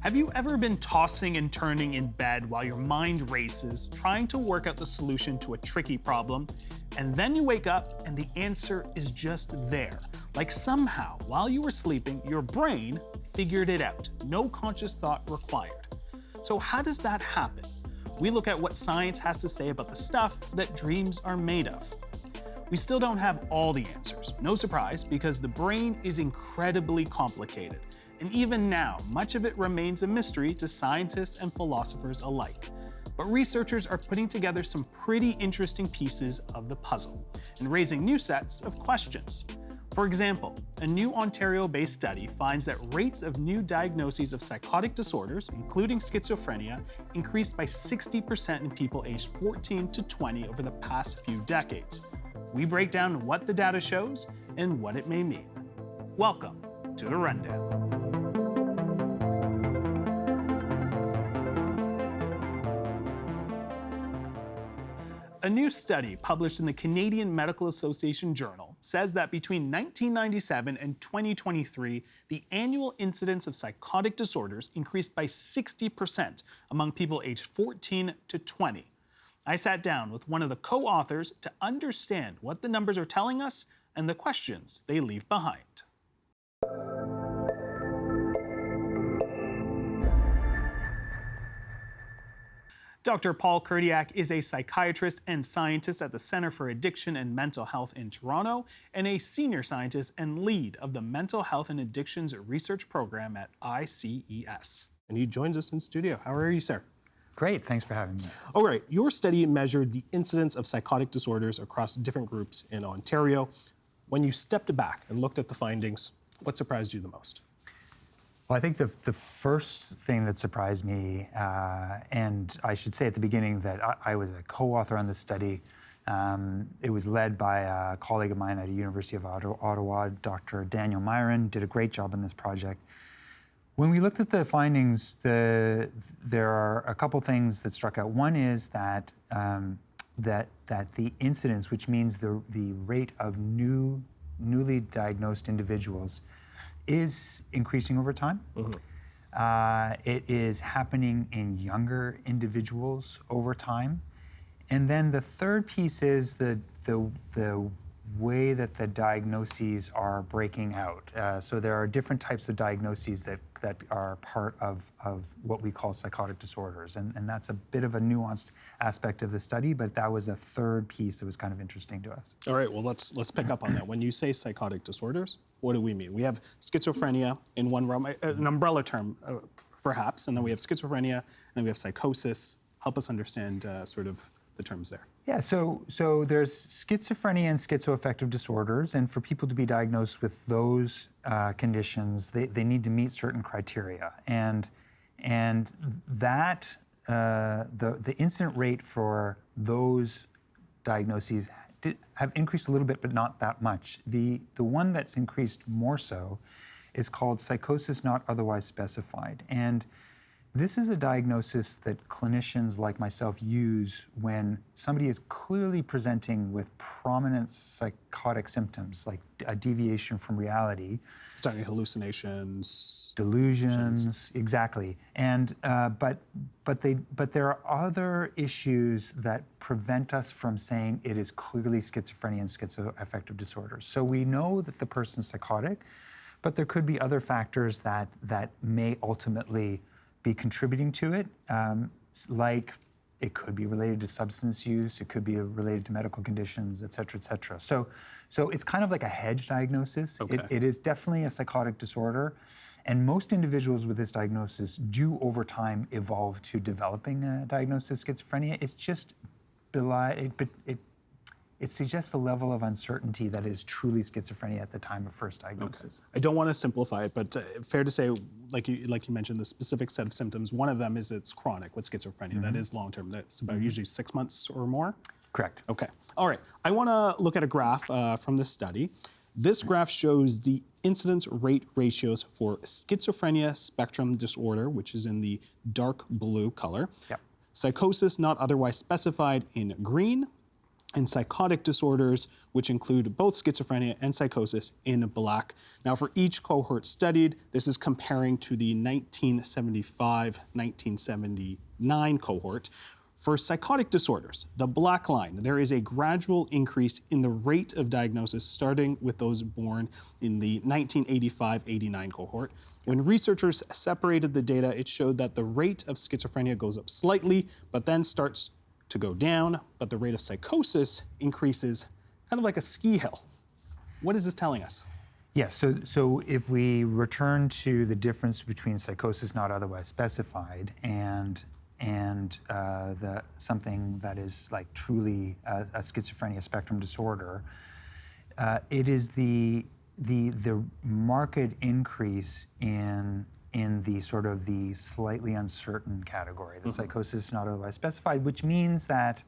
Have you ever been tossing and turning in bed while your mind races, trying to work out the solution to a tricky problem, and then you wake up and the answer is just there? Like somehow, while you were sleeping, your brain figured it out. No conscious thought required. So how does that happen? We look at what science has to say about the stuff that dreams are made of. We still don't have all the answers. No surprise, because the brain is incredibly complicated. And even now, much of it remains a mystery to scientists and philosophers alike. But researchers are putting together some pretty interesting pieces of the puzzle and raising new sets of questions. For example, a new Ontario-based study finds that rates of new diagnoses of psychotic disorders, including schizophrenia, increased by 60% in people aged 14 to 20 over the past few decades. We break down what the data shows and what it may mean. Welcome to The Rundown. A new study published in the Canadian Medical Association Journal says that between 1997 and 2023, the annual incidence of psychotic disorders increased by 60% among people aged 14 to 20. I sat down with one of the co-authors to understand what the numbers are telling us and the questions they leave behind. Dr. Paul Kurdyak is a psychiatrist and scientist at the Centre for Addiction and Mental Health in Toronto and a senior scientist and lead of the Mental Health and Addictions Research Program at ICES. And he joins us in studio. How are you, sir? Great, thanks for having me. All right, your study measured the incidence of psychotic disorders across different groups in Ontario. When you stepped back and looked at the findings, what surprised you the most? Well, I think the first thing that surprised me, and I should say at the beginning that I was a co-author on this study. It was led by a colleague of mine at the University of Ottawa, Dr. Daniel Myron, did a great job on this project. When we looked at the findings, there are a couple things that struck out. One is that the incidence, which means the rate of newly diagnosed individuals, is increasing over time. Mm-hmm. It is happening in younger individuals over time. And then the third piece is the way that the diagnoses are breaking out. So there are different types of diagnoses that are part of what we call psychotic disorders. And that's a bit of a nuanced aspect of the study, but that was a third piece that was kind of interesting to us. All right, well, let's pick up on that. When you say psychotic disorders, what do we mean? We have schizophrenia in one realm, an umbrella term, perhaps, and then we have schizophrenia, and then we have psychosis. Help us understand sort of the terms there. Yeah, so there's schizophrenia and schizoaffective disorders, and for people to be diagnosed with those conditions, they need to meet certain criteria, and that the incident rate for those diagnoses have increased a little bit, but not that much. The one that's increased more so is called psychosis not otherwise specified, and this is a diagnosis that clinicians like myself use when somebody is clearly presenting with prominent psychotic symptoms, like a deviation from reality. Talking hallucinations, delusions, exactly. And but there are other issues that prevent us from saying it is clearly schizophrenia and schizoaffective disorders. So we know that the person's psychotic, but there could be other factors that may ultimately be contributing to it, like it could be related to substance use, it could be related to medical conditions, et cetera, et cetera. So it's kind of like a hedge diagnosis. Okay. It is definitely a psychotic disorder, and most individuals with this diagnosis do over time evolve to developing a diagnosis of schizophrenia. It's just it suggests a level of uncertainty that is truly schizophrenia at the time of first diagnosis. Okay. I don't want to simplify it, but fair to say, like you mentioned, the specific set of symptoms, one of them is it's chronic with schizophrenia. Mm-hmm. That is long-term. That's about usually 6 months or more? Correct. Okay. All right. I want to look at a graph from this study. This graph shows the incidence rate ratios for schizophrenia spectrum disorder, which is in the dark blue color. Yep. Psychosis not otherwise specified in green, and psychotic disorders, which include both schizophrenia and psychosis, in black. Now, for each cohort studied, this is comparing to the 1975-1979 cohort. For psychotic disorders, the black line, there is a gradual increase in the rate of diagnosis starting with those born in the 1985-89 cohort. When researchers separated the data, it showed that the rate of schizophrenia goes up slightly, but then starts to go down, but the rate of psychosis increases kind of like a ski hill. What is this telling us? Yes, so if we return to the difference between psychosis not otherwise specified and something that is like truly a schizophrenia spectrum disorder, it is the marked increase in the sort of the slightly uncertain category, the psychosis not otherwise specified, which means that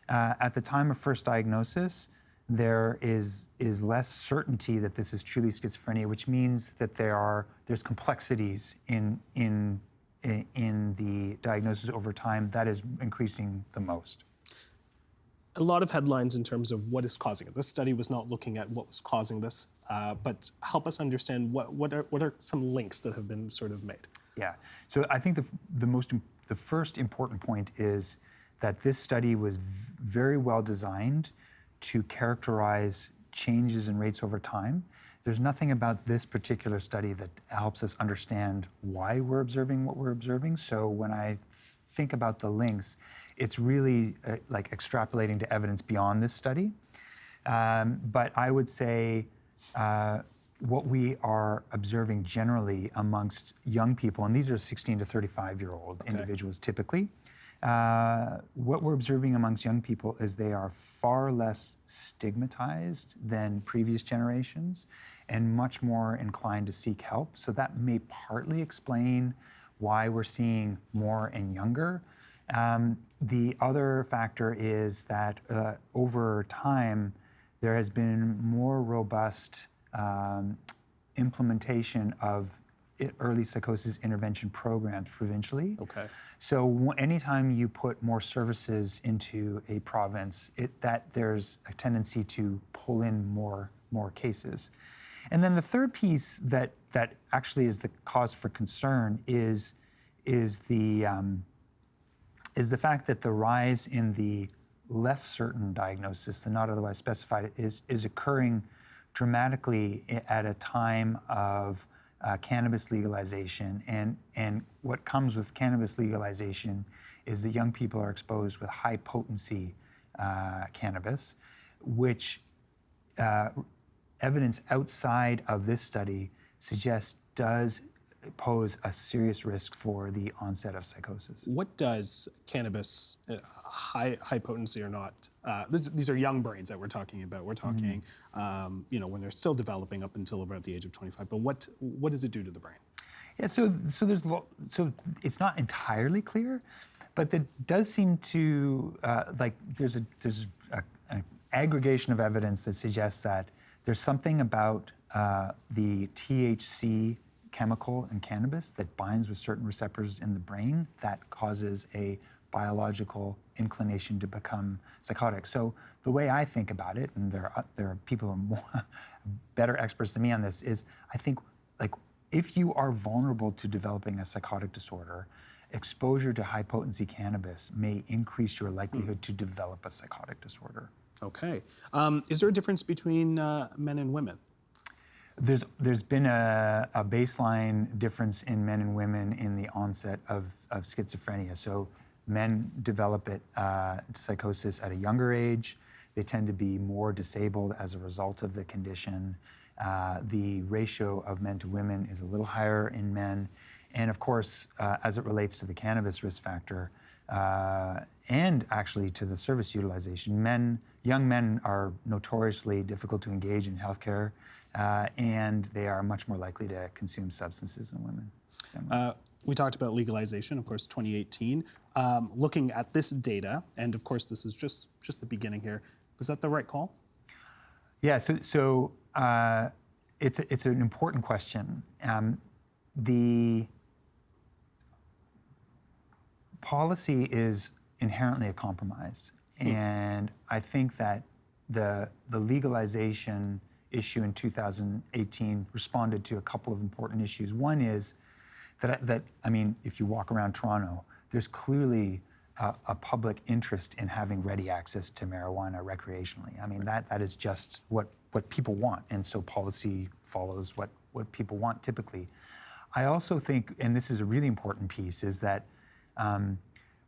at the time of first diagnosis, there is less certainty that this is truly schizophrenia, which means that there's complexities in the diagnosis over time that is increasing the most. A lot of headlines in terms of what is causing it. This study was not looking at what was causing this, but help us understand what are some links that have been sort of made. Yeah, so I think the first important point is that this study was very well designed to characterize changes in rates over time. There's nothing about this particular study that helps us understand why we're observing what we're observing. So when I think about the links, it's really like extrapolating to evidence beyond this study. But I would say what we are observing generally amongst young people, and these are 16 to 35-year-old individuals typically, what we're observing amongst young people is they are far less stigmatized than previous generations and much more inclined to seek help. So that may partly explain why we're seeing more and younger. The other factor is that over time, there has been more robust implementation of early psychosis intervention programs provincially. Okay. So anytime you put more services into a province, there's a tendency to pull in more cases. And then the third piece that actually is the cause for concern is the fact that the rise in the less certain diagnosis, the not otherwise specified, is occurring dramatically at a time of cannabis legalization. And what comes with cannabis legalization is that young people are exposed with high potency cannabis, which evidence outside of this study suggests does pose a serious risk for the onset of psychosis. What does cannabis, high potency or not, these are young brains that we're talking about. We're talking, when they're still developing up until about the age of 25. But what does it do to the brain? Yeah, so it's not entirely clear, but it does seem to there's an aggregation of evidence that suggests that there's something about the THC chemical in cannabis that binds with certain receptors in the brain that causes a biological inclination to become psychotic. So the way I think about it, and there are people who are more better experts than me on this, is I think if you are vulnerable to developing a psychotic disorder, exposure to high potency cannabis may increase your likelihood to develop a psychotic disorder. Okay. Is there a difference between men and women? There's been a baseline difference in men and women in the onset of schizophrenia. So men develop psychosis at a younger age. They tend to be more disabled as a result of the condition. The ratio of men to women is a little higher in men. And of course, as it relates to the cannabis risk factor, and actually to the service utilization, young men are notoriously difficult to engage in healthcare, and they are much more likely to consume substances than women. We talked about legalization, of course, 2018. Looking at this data, and of course this is just the beginning here, was that the right call? Yeah, so it's an important question. The policy is inherently a compromise, And I think that the legalization issue in 2018 responded to a couple of important issues. One is that I mean, if you walk around Toronto, there's clearly a public interest in having ready access to marijuana recreationally. I mean, that is just what people want, and so policy follows what people want typically. I also think, and this is a really important piece, is that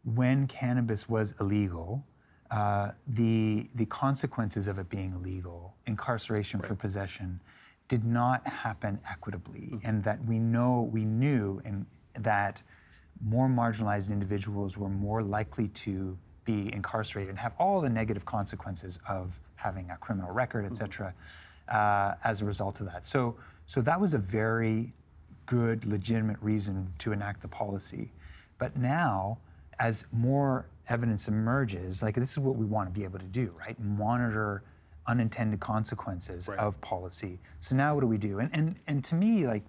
when cannabis was illegal, the consequences of it being illegal, incarceration for possession, did not happen equitably, and that we knew that more marginalized individuals were more likely to be incarcerated and have all the negative consequences of having a criminal record, et cetera, as a result of that. So that was a very good, legitimate reason to enact the policy. But now, as more evidence emerges, like this is what we want to be able to do, right? Monitor unintended consequences of policy. So now what do we do? And to me, like,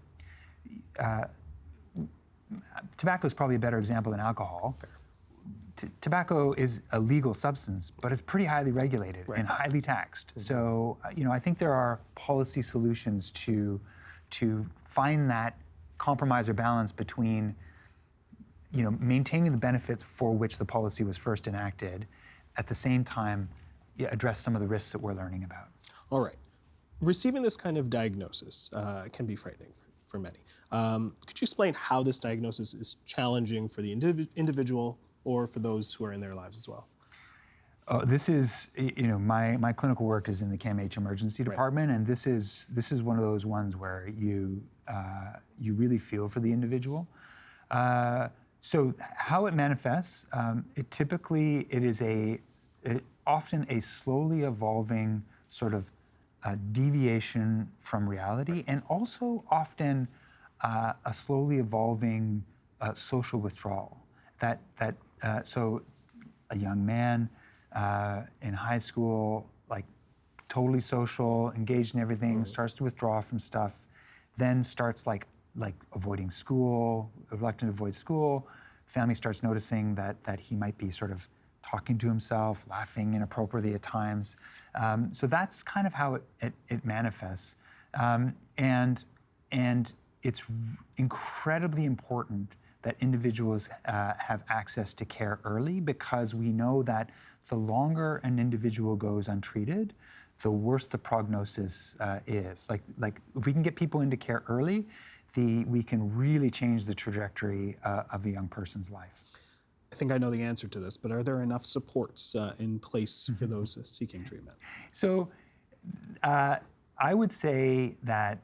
tobacco is probably a better example than alcohol. Tobacco is a legal substance, but it's pretty highly regulated and highly taxed. So, I think there are policy solutions to find that compromise or balance between, maintaining the benefits for which the policy was first enacted, at the same time, address some of the risks that we're learning about. All right. Receiving this kind of diagnosis can be frightening for many. Could you explain how this diagnosis is challenging for the individual or for those who are in their lives as well? This is, my clinical work is in the CAMH emergency department, and this is one of those ones where you really feel for the individual. So how it manifests, it is often a slowly evolving sort of deviation from reality, and also often a slowly evolving social withdrawal. So a young man in high school, like totally social, engaged in everything, starts to withdraw from stuff, then starts like avoiding school, reluctant to avoid school. Family starts noticing that he might be sort of talking to himself, laughing inappropriately at times. So that's kind of how it manifests. And it's incredibly important that individuals have access to care early, because we know that the longer an individual goes untreated, the worse the prognosis is. Like if we can get people into care early, we can really change the trajectory of a young person's life. I think I know the answer to this, but are there enough supports in place for those seeking treatment? So I would say that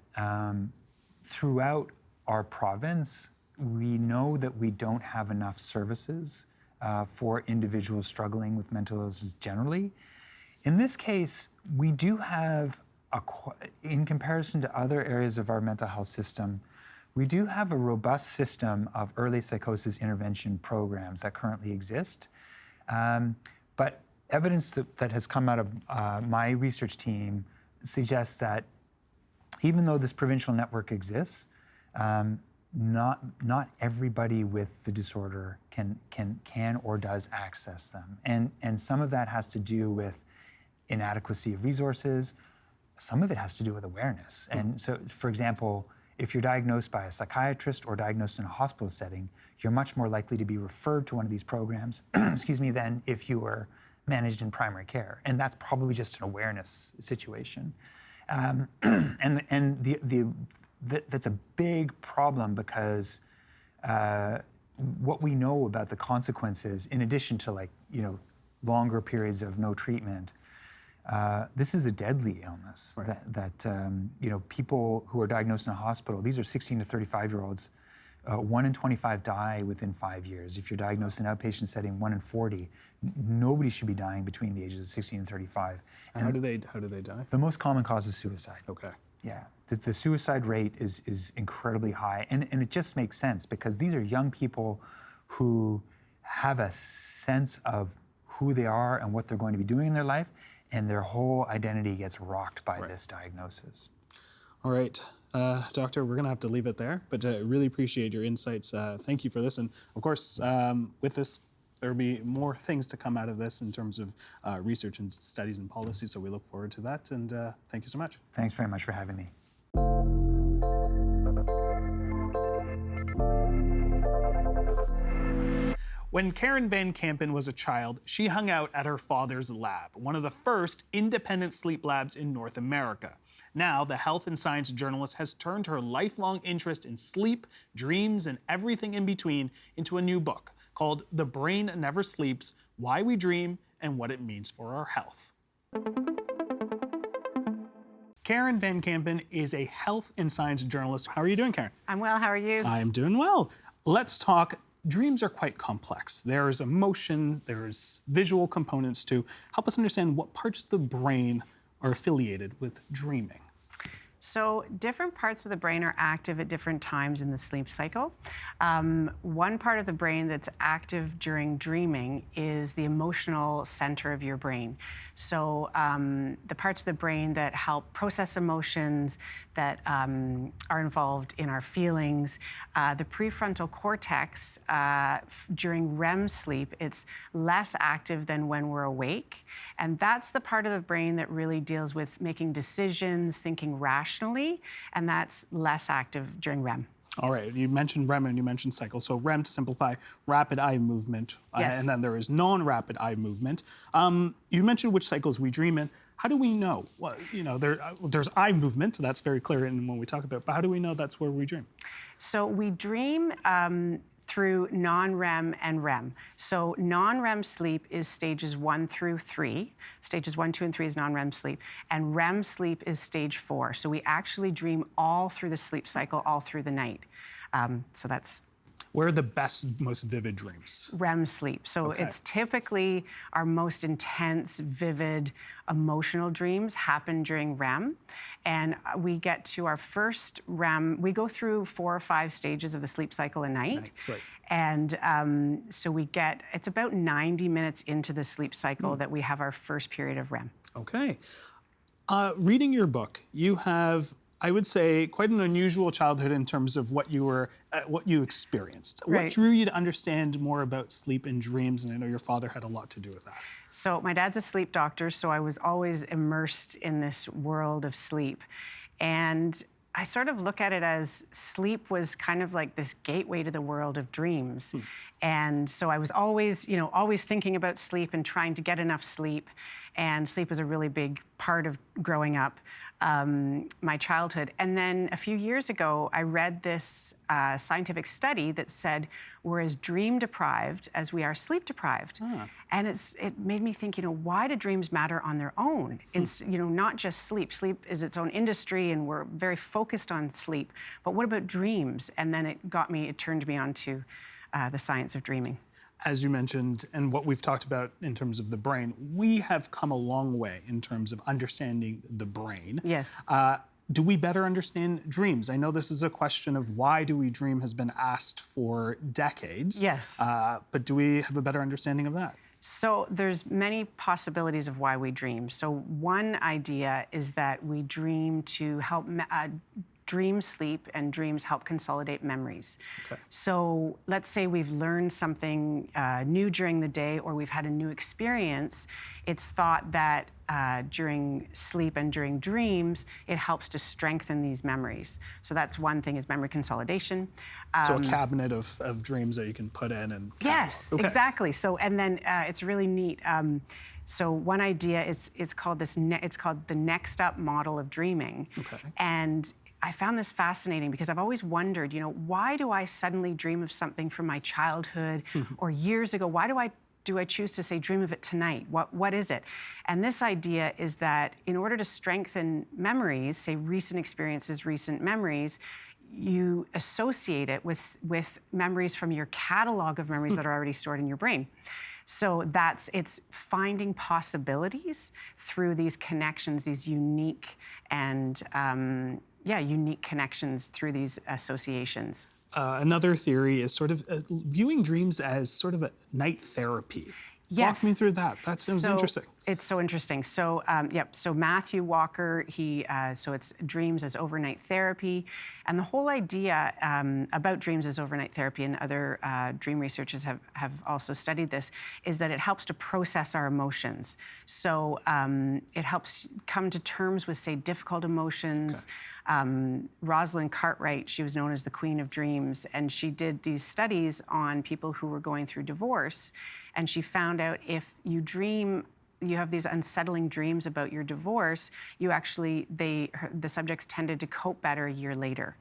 throughout our province, we know that we don't have enough services for individuals struggling with mental illness generally. In this case, we do have, in comparison to other areas of our mental health system, we do have a robust system of early psychosis intervention programs that currently exist. But evidence that has come out of my research team suggests that even though this provincial network exists, not everybody with the disorder can or does access them. And some of that has to do with inadequacy of resources. Some of it has to do with awareness. And so, for example, if you're diagnosed by a psychiatrist or diagnosed in a hospital setting, you're much more likely to be referred to one of these programs, than if you were managed in primary care. And that's probably just an awareness situation. That's a big problem, because what we know about the consequences, in addition to longer periods of no treatment, this is a deadly illness. People who are diagnosed in a hospital, these are 16 to 35-year-olds, 1 in 25 die within 5 years. If you're diagnosed in an outpatient setting, 1 in 40. Nobody should be dying between the ages of 16 and 35. And how do they die? The most common cause is suicide. Okay. Yeah, the suicide rate is incredibly high, and it just makes sense, because these are young people who have a sense of who they are and what they're going to be doing in their life, and their whole identity gets rocked by this diagnosis. All right, Doctor, we're going to have to leave it there, but I really appreciate your insights. Thank you for this. And of course, with this There'll be more things to come out of this in terms of research and studies and policy, so we look forward to that, and thank you so much. Thanks very much for having me. When Karen Van Kampen was a child, she hung out at her father's lab, one of the first independent sleep labs in North America. Now, the health and science journalist has turned her lifelong interest in sleep, dreams, and everything in between into a new book called The Brain Never Sleeps: Why We Dream and What It Means for Our Health. Karen Van Kampen is a health and science journalist. How are you doing, Karen? I'm well, how are you? I'm doing well. Let's talk. Dreams are quite complex. There's emotion, there's visual components too. Help us understand what parts of the brain are affiliated with dreaming. So different parts of the brain are active at different times in the sleep cycle. One part of the brain that's active during dreaming is the emotional center of your brain. So the parts of the brain that help process emotions, that are involved in our feelings, the prefrontal cortex during REM sleep, it's less active than when we're awake. And that's the part of the brain that really deals with making decisions, thinking rationally, and that's less active during REM. All right, you mentioned REM and you mentioned cycle. So REM, to simplify, rapid eye movement, Yes. and then there is non-rapid eye movement. You mentioned which cycles we dream in. How do we know? Well, you know, there's eye movement, that's very clear in when we talk about, but how do we know that's where we dream? So we dream through non-REM and REM. So non-REM sleep is stages 1 through 3. Stages 1, 2, and 3 is non-REM sleep. And REM sleep is stage 4. So we actually dream all through the sleep cycle, all through the night. So that's Where are the best, most vivid dreams? REM sleep. So Okay. it's typically our most intense, vivid, emotional dreams happen during REM. And we get to our first REM, we go through 4 or 5 stages of the sleep cycle a night. Right. And so it's about 90 minutes into the sleep cycle that we have our first period of REM. Okay. Reading your book, you have, I would say, quite an unusual childhood in terms of what you experienced. What Right. drew you to understand more about sleep and dreams? And I know your father had a lot to do with that. So my dad's a sleep doctor, so I was always immersed in this world of sleep. And I sort of look at it as sleep was kind of like this gateway to the world of dreams. And so I was always, always thinking about sleep and trying to get enough sleep. And sleep was a really big part of growing up, my childhood. And then a few years ago, I read this scientific study that said we're as dream deprived as we are sleep deprived. And it made me think, why do dreams matter on their own? It's, not just sleep. Sleep is its own industry and we're very focused on sleep. But what about dreams? And then it turned me on to the science of dreaming. As you mentioned, and what we've talked about in terms of the brain, we have come a long way in terms of understanding the brain. Yes. Do we better understand dreams? I know this is a question of why do we dream has been asked for decades. Yes. But do we have a better understanding of that? So there's many possibilities of why we dream. So one idea is that we dream to help dream sleep, and dreams help consolidate memories. Okay. So let's say we've learned something new during the day, or we've had a new experience. It's thought that during sleep and during dreams, it helps to strengthen these memories. So that's one thing, is memory consolidation. So a cabinet of dreams that you can put in and Yes, Okay. exactly. So, and then it's really neat. So one idea is it's called the next up model of dreaming. Okay. And I found this fascinating because I've always wondered, why do I suddenly dream of something from my childhood or years ago? Why do I choose to say dream of it tonight? What is it? And this idea is that in order to strengthen memories, say recent experiences, recent memories, you associate it with memories from your catalog of memories that are already stored in your brain. So it's finding possibilities through these connections, these unique and unique connections through these associations. Another theory is sort of viewing dreams as sort of a night therapy. Yes. Walk me through that. That sounds interesting. It's so interesting. So, so Matthew Walker, so it's dreams as overnight therapy. And the whole idea about dreams as overnight therapy, and other dream researchers have also studied this, is that it helps to process our emotions. So it helps come to terms with, say, difficult emotions. Rosalind Cartwright, she was known as the Queen of Dreams, and she did these studies on people who were going through divorce. And she found out if you have these unsettling dreams about your divorce, the subjects tended to cope better a year later.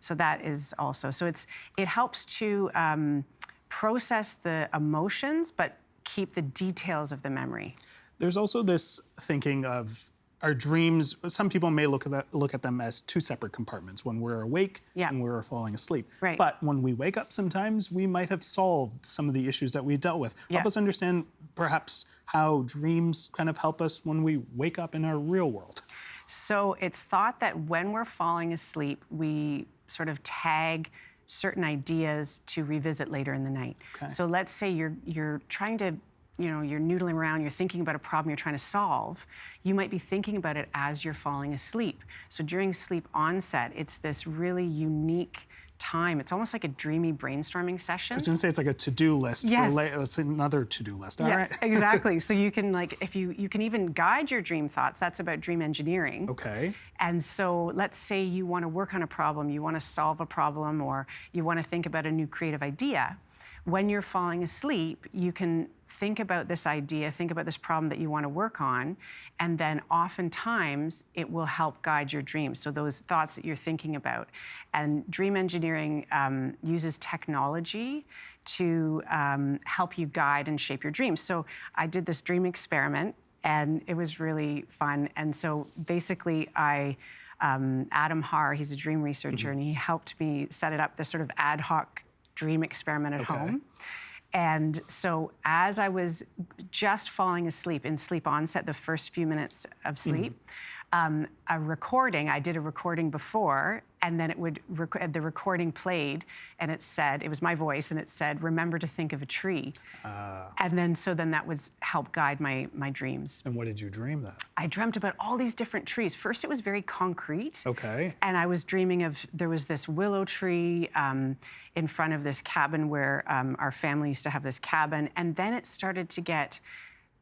So that is also, so it helps to process the emotions, but keep the details of the memory. There's also this thinking of our dreams. Some people may look at them as two separate compartments, when we're awake and we're falling asleep. Right. But when we wake up, sometimes we might have solved some of the issues that we dealt with. Help us understand perhaps how dreams kind of help us when we wake up in our real world. So it's thought that when we're falling asleep, we sort of tag certain ideas to revisit later in the night. So let's say you're trying to, you're noodling around, you're thinking about a problem you're trying to solve. You might be thinking about it as you're falling asleep. So during sleep onset, it's this really unique time. It's almost like a dreamy brainstorming session. I was going to say it's like a to-do list. Yes. It's another to-do list. All right. Exactly. So you can, like, if you can even guide your dream thoughts. That's about dream engineering. Okay. And so let's say you want to work on a problem, you want to solve a problem, or you want to think about a new creative idea. When you're falling asleep, you can think about this idea, think about this problem that you want to work on, and then oftentimes it will help guide your dreams. So those thoughts that you're thinking about. And dream engineering uses technology to help you guide and shape your dreams. So I did this dream experiment, and it was really fun. And so basically Adam Haar, he's a dream researcher, and he helped me set it up, this sort of ad hoc dream experiment at home. And so as I was just falling asleep, in sleep onset, the first few minutes of sleep, I did a recording before, and then the recording played, and it was my voice, and it said, "Remember to think of a tree." And then that would help guide my dreams. And what did you dream then? I dreamt about all these different trees. First, it was very concrete. Okay. And I was dreaming of, there was this willow tree in front of this cabin where our family used to have this cabin. And then it started to get,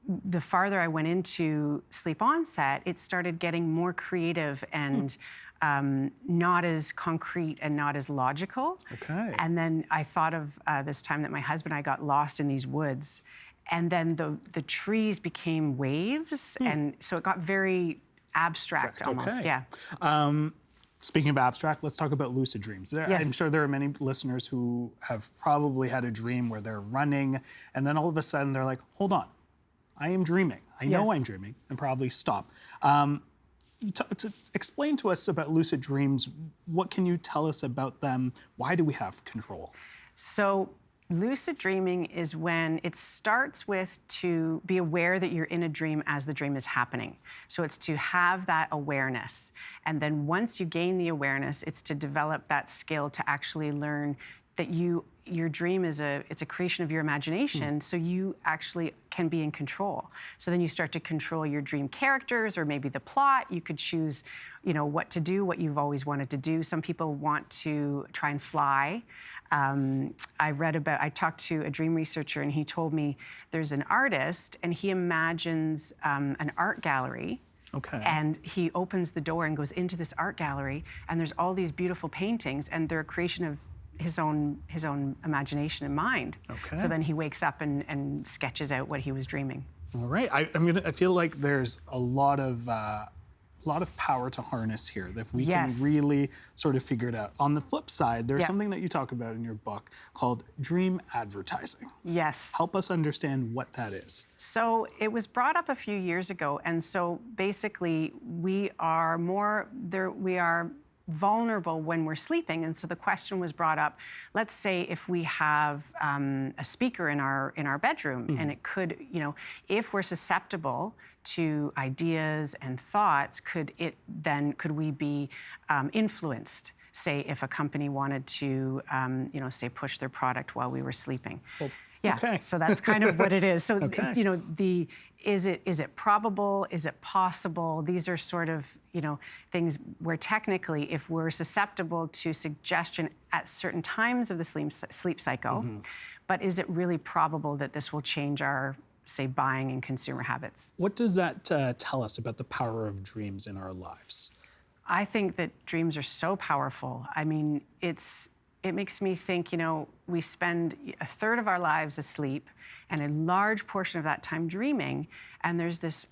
the farther I went into sleep onset, it started getting more creative and not as concrete and not as logical. Okay. And then I thought of this time that my husband and I got lost in these woods. And then the trees became waves. And so it got very abstract almost. Okay. Yeah. Speaking of abstract, let's talk about lucid dreams. Yes. I'm sure there are many listeners who have probably had a dream where they're running, and then all of a sudden they're like, hold on, I am dreaming. I know I'm dreaming, and probably stop. To explain to us about lucid dreams, what can you tell us about them? Why do we have control? So lucid dreaming is when it starts with to be aware that you're in a dream as the dream is happening. So it's to have that awareness. And then once you gain the awareness, it's to develop that skill to actually learn that your dream it's a creation of your imagination, so you actually can be in control. So then you start to control your dream characters, or maybe the plot. You could choose, what to do, what you've always wanted to do. Some people want to try and fly. I talked to a dream researcher, and he told me there's an artist, and he imagines an art gallery. Okay. And he opens the door and goes into this art gallery, and there's all these beautiful paintings, and they're a creation of his own imagination and mind. Okay. So then he wakes up and sketches out what he was dreaming. All right. I feel like there's a lot of power to harness here, that if we can really sort of figure it out. On the flip side, there's something that you talk about in your book called dream advertising. Yes. Help us understand what that is. So it was brought up a few years ago, and so basically we are vulnerable when we're sleeping, and so the question was brought up, let's say if we have a speaker in our bedroom, and it could, if we're susceptible to ideas and thoughts, could we be influenced? Say if a company wanted to, say push their product while we were sleeping. Well, Yeah, Okay. so that's kind of what it is. So, Okay. you know, is it probable? Is it possible? These are sort of, things where technically, if we're susceptible to suggestion at certain times of the sleep cycle, but is it really probable that this will change our, say, buying and consumer habits? What does that tell us about the power of dreams in our lives? I think that dreams are so powerful. I mean, it makes me think, we spend a third of our lives asleep and a large portion of that time dreaming. And there's this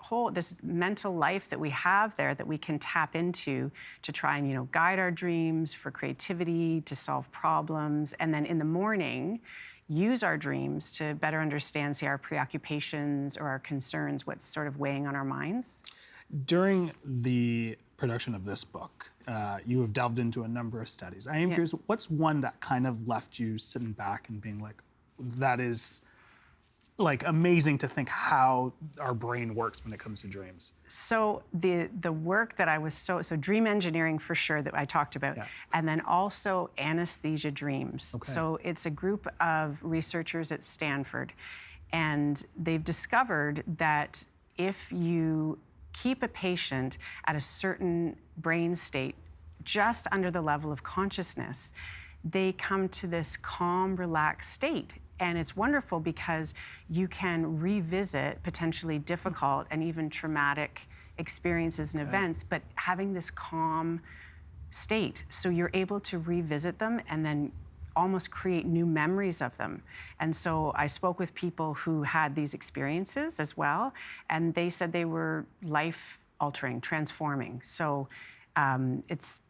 mental life that we have there that we can tap into to try and, guide our dreams for creativity, to solve problems. And then in the morning, use our dreams to better understand, say, our preoccupations or our concerns, what's sort of weighing on our minds. During the production of this book, you have delved into a number of studies. I am curious, what's one that kind of left you sitting back and being like, that is like amazing to think how our brain works when it comes to dreams? So the work that I was so dream engineering for sure that I talked about, and then also anesthesia dreams. Okay. So it's a group of researchers at Stanford, and they've discovered that if you keep a patient at a certain brain state just under the level of consciousness, they come to this calm, relaxed state. And it's wonderful because you can revisit potentially difficult and even traumatic experiences and events, but having this calm state. So you're able to revisit them and then almost create new memories of them. And so I spoke with people who had these experiences as well, and they said they were life-altering, transforming. So it's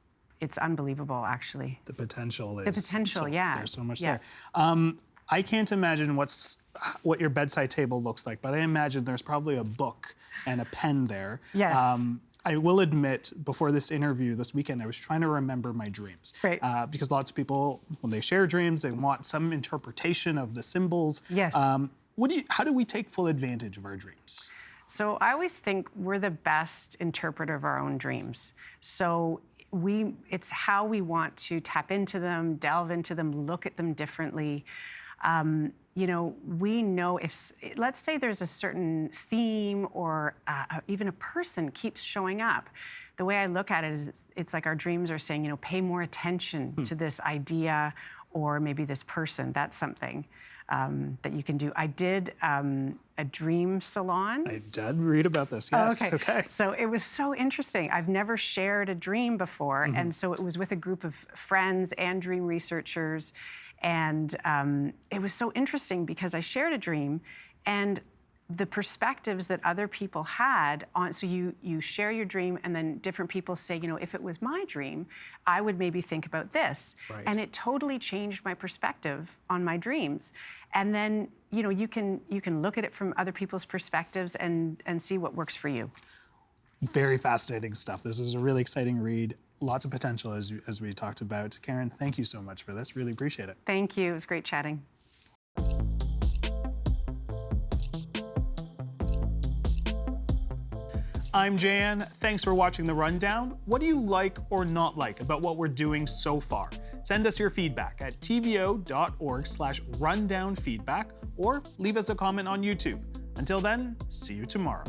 unbelievable, actually. The potential is... The potential, yeah. There's so much there. I can't imagine what your bedside table looks like, but I imagine there's probably a book and a pen there. Yes. I will admit, before this interview this weekend, I was trying to remember my dreams. Right. Because lots of people, when they share dreams, they want some interpretation of the symbols. Yes. How do we take full advantage of our dreams? So I always think we're the best interpreter of our own dreams. So it's how we want to tap into them, delve into them, look at them differently. We know let's say there's a certain theme or even a person keeps showing up. The way I look at it is it's like our dreams are saying, pay more attention to this idea or maybe this person. That's something that you can do. I did a dream salon. I did read about this, yes. Oh, okay. So it was so interesting. I've never shared a dream before. And so it was with a group of friends and dream researchers. And it was so interesting because I shared a dream and the perspectives that other people had on, so you share your dream and then different people say, if it was my dream, I would maybe think about this. Right. And it totally changed my perspective on my dreams. And then, you can look at it from other people's perspectives and see what works for you. Very fascinating stuff. This is a really exciting read. Lots of potential as we talked about. Karen, thank you so much for this. Really appreciate it. Thank you. It was great chatting. I'm Jeyan. Thanks for watching The Rundown. What do you like or not like about what we're doing so far? Send us your feedback at tvo.org/rundownfeedback or leave us a comment on YouTube. Until then, see you tomorrow.